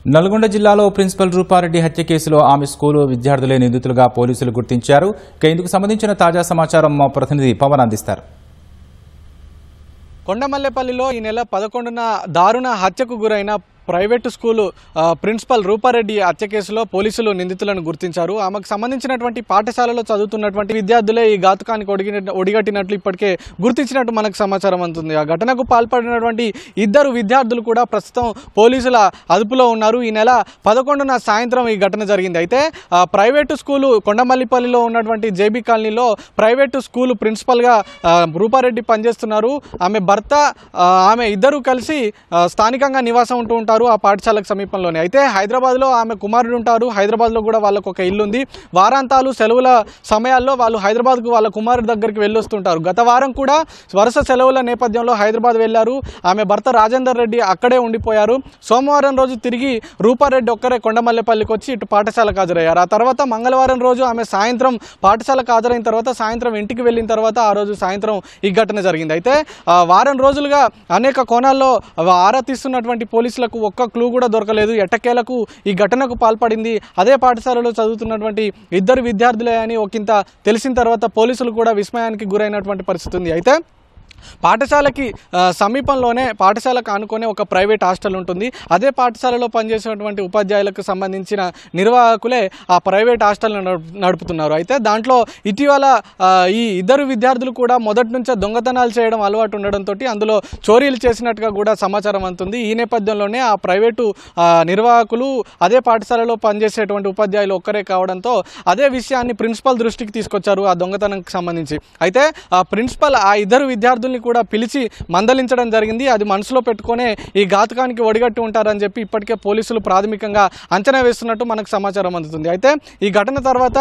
నల్గొండ జిల్లాలో ప్రిన్సిపల్ రూపారెడ్డి హత్య కేసులో ఆమె స్కూలు విద్యార్థులే నిందితులుగా పోలీసులు గుర్తించారు. ఇందుకు సంబంధించిన తాజా సమాచారం మా ప్రతినిధి పవన్ అందిస్తారు. కొండమల్లేపల్లిలో ఈ నెల 11న దారుణ హత్యకు గురైన ప్రైవేటు స్కూలు ప్రిన్సిపల్ రూపారెడ్డి హత్య కేసులో పోలీసులు నిందితులను గుర్తించారు. ఆమెకు సంబంధించినటువంటి పాఠశాలలో చదువుతున్నటువంటి విద్యార్థులే ఈ ఘాతుకానికి ఒడిగట్టినట్లు ఇప్పటికే గుర్తించినట్టు మనకు సమాచారం అందుతుంది. ఆ ఘటనకు పాల్పడినటువంటి ఇద్దరు విద్యార్థులు కూడా ప్రస్తుతం పోలీసుల అదుపులో ఉన్నారు. ఈ నెల 11న సాయంత్రం ఈ ఘటన జరిగింది. అయితే ప్రైవేటు స్కూలు కొండమల్లిపల్లిలో ఉన్నటువంటి జేబీ కాలనీలో ప్రైవేటు స్కూలు ప్రిన్సిపల్గా రూపారెడ్డి పనిచేస్తున్నారు. ఆమె భర్త ఆమె ఇద్దరు కలిసి స్థానికంగా నివాసం ఉంటూ ఉంటారు ఆ పాఠశాలకు సమీపంలోనే. అయితే హైదరాబాద్లో ఆమె కుమారుడు ఉంటారు. హైదరాబాద్లో కూడా వాళ్ళకు ఒక ఇల్లు ఉంది. వారాంతాలు సెలవుల సమయాల్లో వాళ్ళు హైదరాబాద్కు వాళ్ళ కుమారుడి దగ్గరికి వెళ్ళొస్తుంటారు. గత వారం కూడా వరుస సెలవుల నేపథ్యంలో హైదరాబాద్ వెళ్ళారు. ఆమె భర్త రాజేందర్ రెడ్డి అక్కడే ఉండిపోయారు. సోమవారం రోజు తిరిగి రూపారెడ్డి ఒక్కరే కొండమల్లేపల్లికి వచ్చి ఇటు పాఠశాలకు హాజరయ్యారు. ఆ తర్వాత మంగళవారం రోజు ఆమె సాయంత్రం పాఠశాలకు హాజరైన తర్వాత సాయంత్రం ఇంటికి వెళ్ళిన తర్వాత ఆ రోజు సాయంత్రం ఈ ఘటన జరిగింది. అయితే వారం రోజులుగా అనేక కోణాల్లో ఆరా తీస్తున్నటువంటి పోలీసులకు ఒక్క క్లూ కూడా దొరకలేదు. ఎట్టకేలకు ఈ ఘటనకు పాల్పడింది అదే పాఠశాలలో చదువుతున్నటువంటి ఇద్దరు విద్యార్థులే అని ఒకంత తెలిసిన తర్వాత పోలీసులు కూడా విస్మయానికి గురైనటువంటి పరిస్థితి ఉంది. అయితే పాఠశాలకి సమీపంలోనే పాఠశాలకు ఆనుకొని ఒక ప్రైవేట్ హాస్టల్ ఉంటుంది. అదే పాఠశాలలో పనిచేసేటువంటి ఉపాధ్యాయులకు సంబంధించిన నిర్వాహకులే ఆ ప్రైవేట్ హాస్టల్ నడుపుతున్నారు. అయితే దాంట్లో ఇటీవల ఈ ఇద్దరు విద్యార్థులు కూడా మొదటి నుంచే దొంగతనాలు చేయడం అలవాటు ఉండడంతో అందులో చోరీలు చేసినట్టుగా కూడా సమాచారం అందుతుంది. ఈ నేపథ్యంలోనే ఆ ప్రైవేటు నిర్వాహకులు అదే పాఠశాలలో పనిచేసేటువంటి ఉపాధ్యాయులు ఒక్కరే కావడంతో అదే విషయాన్ని ప్రిన్సిపల్ దృష్టికి తీసుకొచ్చారు ఆ దొంగతనానికి సంబంధించి. అయితే ఆ ప్రిన్సిపల్ ఆ ఇద్దరు విద్యార్థులు కూడా పిలిచి మందలించడం జరిగింది. అది మనసులో పెట్టుకునే ఈ ఘాతుకానికి ఒడిగట్టి ఉంటారని చెప్పి ఇప్పటికే పోలీసులు ప్రాథమికంగా అంచనా వేస్తున్నట్టు మనకు సమాచారం అందుతుంది. అయితే ఈ ఘటన తర్వాత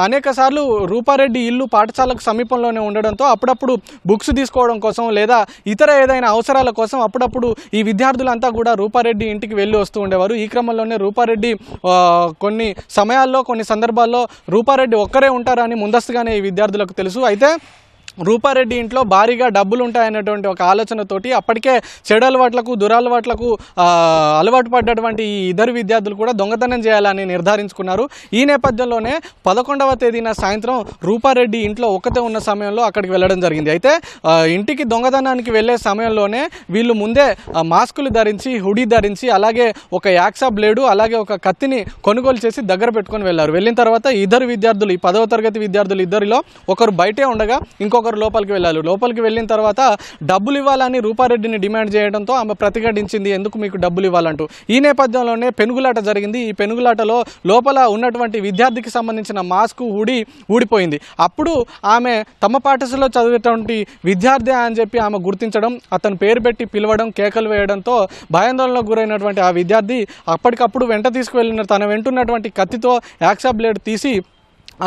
అనేక సార్లు రూపారెడ్డి ఇల్లు పాఠశాలకు సమీపంలోనే ఉండడంతో అప్పుడప్పుడు బుక్స్ తీసుకోవడం కోసం లేదా ఇతర ఏదైనా అవసరాల కోసం అప్పుడప్పుడు ఈ విద్యార్థులంతా కూడా రూపారెడ్డి ఇంటికి వెళ్ళి వస్తూ ఉండేవారు. ఈ క్రమంలోనే రూపారెడ్డి కొన్ని సమయాల్లో కొన్ని సందర్భాల్లో రూపారెడ్డి ఒక్కరే ఉంటారని ముందస్తుగానే ఈ విద్యార్థులకు తెలుసు. అయితే రూపారెడ్డి ఇంట్లో భారీగా డబ్బులు ఉంటాయనేటువంటి ఒక ఆలోచనతోటి అప్పటికే చెడు అలవాట్లకు దురలవాట్లకు అలవాటు పడ్డటువంటి ఈ ఇద్దరు విద్యార్థులు కూడా దొంగతనం చేయాలని నిర్ధారించుకున్నారు. ఈ నేపథ్యంలోనే 11వ తేదీన సాయంత్రం రూపారెడ్డి ఇంట్లో ఒక్కతే ఉన్న సమయంలో అక్కడికి వెళ్ళడం జరిగింది. అయితే ఇంటికి దొంగతనానికి వెళ్ళే సమయంలోనే వీళ్ళు ముందే మాస్కులు ధరించి హుడీ ధరించి అలాగే ఒక యాక్సా బ్లేడు అలాగే ఒక కత్తిని కొనుగోలు చేసి దగ్గర పెట్టుకొని వెళ్ళారు. వెళ్ళిన తర్వాత ఇద్దరు విద్యార్థులు ఈ 10వ తరగతి విద్యార్థులు ఇద్దరిలో ఒకరు బయటే ఉండగా ఇంకొకరు లోపలికి వెళ్ళారు. లోపలికి వెళ్ళిన తర్వాత డబ్బులు ఇవ్వాలని రూపారెడ్డిని డిమాండ్ చేయడంతో ఆమె ప్రతిఘటించింది, ఎందుకు మీకు డబ్బులు ఇవ్వాలంటూ. ఈ నేపథ్యంలోనే పెనుగులాట జరిగింది. ఈ పెనుగులాటలో లోపల ఉన్నటువంటి విద్యార్థికి సంబంధించిన మాస్క్ హుడీ ఊడిపోయింది. అప్పుడు ఆమె తమ పాఠశాలలో చదివేటువంటి విద్యార్థి అని చెప్పి ఆమె గుర్తించడం, అతను పేరు పెట్టి పిలవడం, కేకలు వేయడంతో భయాందోళనకు గురైనటువంటి ఆ విద్యార్థి అప్పటికప్పుడు వెంట తీసుకువెళ్ళిన తన వెంటున్నటువంటి కత్తితో యాక్సా బ్లేడ్ తీసి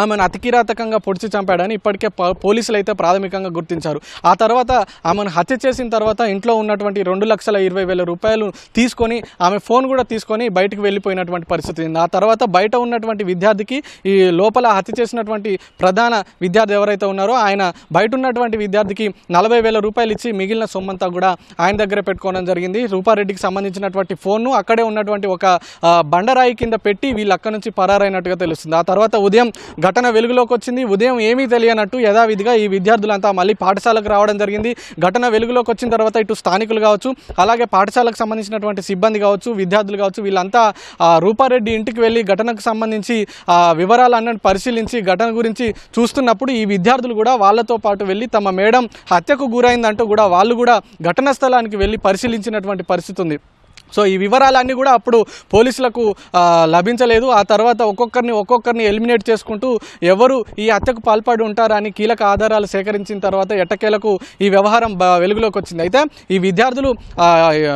ఆమెను అతికిరాతకంగా పొడిచి చంపాడని ఇప్పటికే పోలీసులు అయితే ప్రాథమికంగా గుర్తించారు. ఆ తర్వాత ఆమెను హత్య చేసిన తర్వాత ఇంట్లో ఉన్నటువంటి 2,20,000 రూపాయలు తీసుకొని ఆమె ఫోన్ కూడా తీసుకొని బయటకు వెళ్ళిపోయినటువంటి పరిస్థితి ఉంది. ఆ తర్వాత బయట ఉన్నటువంటి విద్యార్థికి ఈ లోపల హత్య చేసినటువంటి ప్రధాన విద్యార్థి ఎవరైతే ఉన్నారో ఆయన బయట ఉన్నటువంటి విద్యార్థికి 40,000 రూపాయలు ఇచ్చి మిగిలిన సొమ్మంతా కూడా ఆయన దగ్గర పెట్టుకోవడం జరిగింది. రూపారెడ్డికి సంబంధించినటువంటి ఫోన్ను అక్కడే ఉన్నటువంటి ఒక బండరాయి కింద పెట్టి వీళ్ళు అక్కడి నుంచి పరారైనట్టుగా తెలుస్తుంది. ఆ తర్వాత ఉదయం ఘటన వెలుగులోకి వచ్చింది. ఉదయం ఏమీ తెలియనట్టు యథావిధిగా ఈ విద్యార్థులంతా మళ్ళీ పాఠశాలకు రావడం జరిగింది. ఘటన వెలుగులోకి వచ్చిన తర్వాత ఇటు స్థానికులు కావచ్చు అలాగే పాఠశాలకు సంబంధించినటువంటి సిబ్బంది కావచ్చు విద్యార్థులు కావచ్చు వీళ్ళంతా రూపారెడ్డి ఇంటికి వెళ్ళి ఘటనకు సంబంధించి వివరాలన్నీ పరిశీలించి ఘటన గురించి చూస్తున్నప్పుడు ఈ విద్యార్థులు కూడా వాళ్ళతో పాటు వెళ్ళి తమ మేడం హత్యకు గురైందంటూ కూడా వాళ్ళు కూడా ఘటనా స్థలానికి వెళ్ళి పరిశీలించినటువంటి పరిస్థితి ఉంది. సో ఈ వివరాలన్నీ కూడా అప్పుడు పోలీసులకు లభించలేదు. ఆ తర్వాత ఒక్కొక్కరిని ఎలిమినేట్ చేసుకుంటూ ఎవరు ఈ హత్యకు పాల్పడి ఉంటారా అని కీలక ఆధారాలు సేకరించిన తర్వాత ఎట్టకేలకు ఈ వ్యవహారం వెలుగులోకి వచ్చింది. అయితే ఈ విద్యార్థులు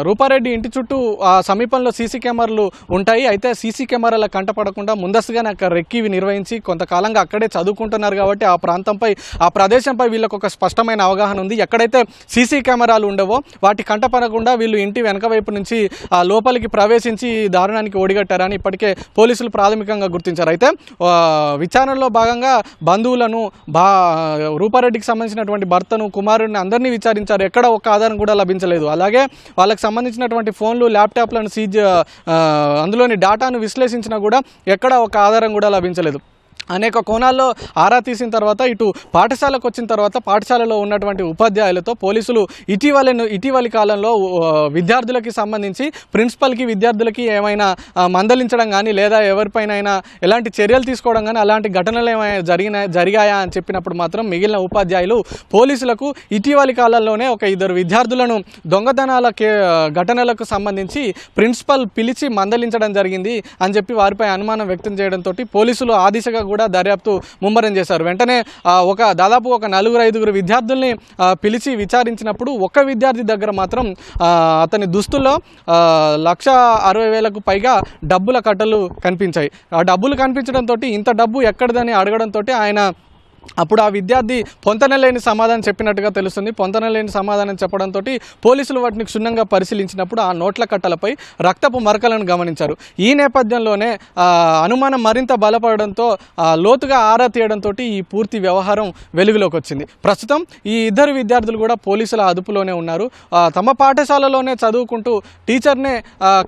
రూపారెడ్డి ఇంటి చుట్టూ సమీపంలో సీసీ కెమెరాలు ఉంటాయి. అయితే సీసీ కెమెరాల కంటపడకుండా ముందస్తుగానే అక్కడ రెక్కివి నిర్వహించి కొంతకాలంగా అక్కడే చదువుకుంటున్నారు కాబట్టి ఆ ప్రదేశంపై వీళ్ళకు ఒక స్పష్టమైన అవగాహన ఉంది. ఎక్కడైతే సీసీ కెమెరాలు ఉండవో వాటి కంటపడకుండా వీళ్ళు ఇంటి వెనక వైపు నుంచి లోపలికి ప్రవేశించి ఈ దారుణానికి ఒడిగట్టారని ఇప్పటికే పోలీసులు ప్రాథమికంగా గుర్తించారు. అయితే విచారణలో భాగంగా బంధువులను రూపారెడ్డికి సంబంధించినటువంటి భర్తను, కుమారుడిని అందరినీ విచారించారు. ఎక్కడ ఒక్క ఆధారం కూడా లభించలేదు. అలాగే వాళ్ళకి సంబంధించినటువంటి ఫోన్లు, ల్యాప్టాప్లను సీజ్ అందులోని డేటాను విశ్లేషించినా కూడా ఎక్కడ ఒక ఆధారం కూడా లభించలేదు. అనేక కోణాల్లో ఆరా తీసిన తర్వాత ఇటు పాఠశాలకు వచ్చిన తర్వాత పాఠశాలలో ఉన్నటువంటి ఉపాధ్యాయులతో పోలీసులు ఇటీవలి కాలంలో విద్యార్థులకి సంబంధించి ప్రిన్సిపల్కి, విద్యార్థులకి ఏమైనా మందలించడం కానీ లేదా ఎవరిపైనైనా ఎలాంటి చర్యలు తీసుకోవడం కానీ అలాంటి ఘటనలు ఏమైనా జరిగాయా అని చెప్పినప్పుడు మాత్రం మిగిలిన ఉపాధ్యాయులు పోలీసులకు ఇటీవలి కాలంలోనే ఒక 2 విద్యార్థులను దొంగతనాల ఘటనలకు సంబంధించి ప్రిన్సిపల్ పిలిచి మందలించడం జరిగింది అని చెప్పి వారిపై అనుమానం వ్యక్తం చేయడంతో పోలీసులు ఆ దిశగా కూడా దర్యాప్తు ముమ్మరం చేశారు. వెంటనే దాదాపు ఒక 4-5 విద్యార్థుల్ని పిలిచి విచారించినప్పుడు ఒక విద్యార్థి దగ్గర మాత్రం అతని దుస్తుల్లో 1,60,000కు పైగా డబ్బుల కట్టలు కనిపించాయి. ఆ డబ్బులు కనిపించడంతో ఇంత డబ్బు ఎక్కడిదని అడగడంతో ఆయన అప్పుడు ఆ విద్యార్థి పొంతనలేని సమాధానం చెప్పినట్టుగా తెలుస్తుంది. పొంతనలేని సమాధానం చెప్పడంతో పోలీసులు వాటిని క్షుణ్ణంగా పరిశీలించినప్పుడు ఆ నోట్ల కట్టలపై రక్తపు మరకలను గమనించారు. ఈ నేపథ్యంలోనే అనుమానం మరింత బలపడడంతో లోతుగా ఆరా తీయడంతో ఈ పూర్తి వ్యవహారం వెలుగులోకి వచ్చింది. ప్రస్తుతం ఈ 2 విద్యార్థులు కూడా పోలీసుల అదుపులోనే ఉన్నారు. తమ పాఠశాలలోనే చదువుకుంటూ టీచర్నే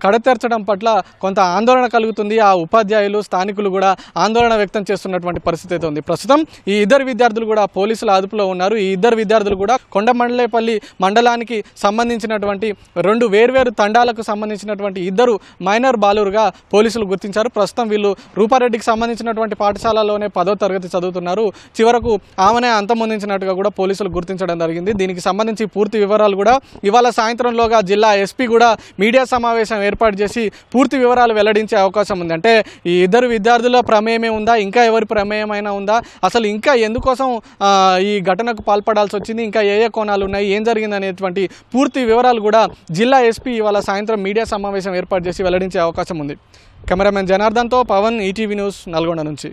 కడతెర్చడం పట్ల కొంత ఆందోళన కలుగుతుంది. ఆ ఉపాధ్యాయులు, స్థానికులు కూడా ఆందోళన వ్యక్తం చేస్తున్నటువంటి పరిస్థితి అయితే ఉంది. ప్రస్తుతం ఈ 2 విద్యార్థులు కూడా పోలీసుల అదుపులో ఉన్నారు. ఈ 2 విద్యార్థులు కూడా కొండమండలేపల్లి మండలానికి సంబంధించినటువంటి 2 వేర్వేరు తండాలకు సంబంధించినటువంటి 2 మైనర్ బాలురుగా పోలీసులు గుర్తించారు. ప్రస్తుతం వీళ్ళు రూపారెడ్డికి సంబంధించినటువంటి పాఠశాలలోనే 10వ తరగతి చదువుతున్నారు. చివరకు ఆమెనే అంతమొందించినట్టుగా కూడా పోలీసులు గుర్తించడం జరిగింది. దీనికి సంబంధించి పూర్తి వివరాలు కూడా ఇవాళ సాయంత్రంలోగా జిల్లా ఎస్పీ కూడా మీడియా సమావేశం ఏర్పాటు చేసి పూర్తి వివరాలు వెల్లడించే అవకాశం ఉంది. అంటే ఈ 2 విద్యార్థుల ప్రమేయమే ఉందా, ఇంకా ఎవరి ప్రమేయమైనా ఉందా, అసలు ఇంకా ఎందుకోసం ఈ ఘటనకు పాల్పడాల్సి వచ్చింది, ఇంకా ఏ కోణాలు ఉన్నాయి, ఏం జరిగింది అనేటువంటి పూర్తి వివరాలు కూడా జిల్లా ఎస్పీ ఇవాళ సాయంత్రం మీడియా సమావేశం ఏర్పాటు చేసి వెల్లడించే అవకాశం ఉంది. కెమెరామెన్ జనార్దన్తో పవన్, ఈటీవీ న్యూస్, నల్గొండ నుంచి.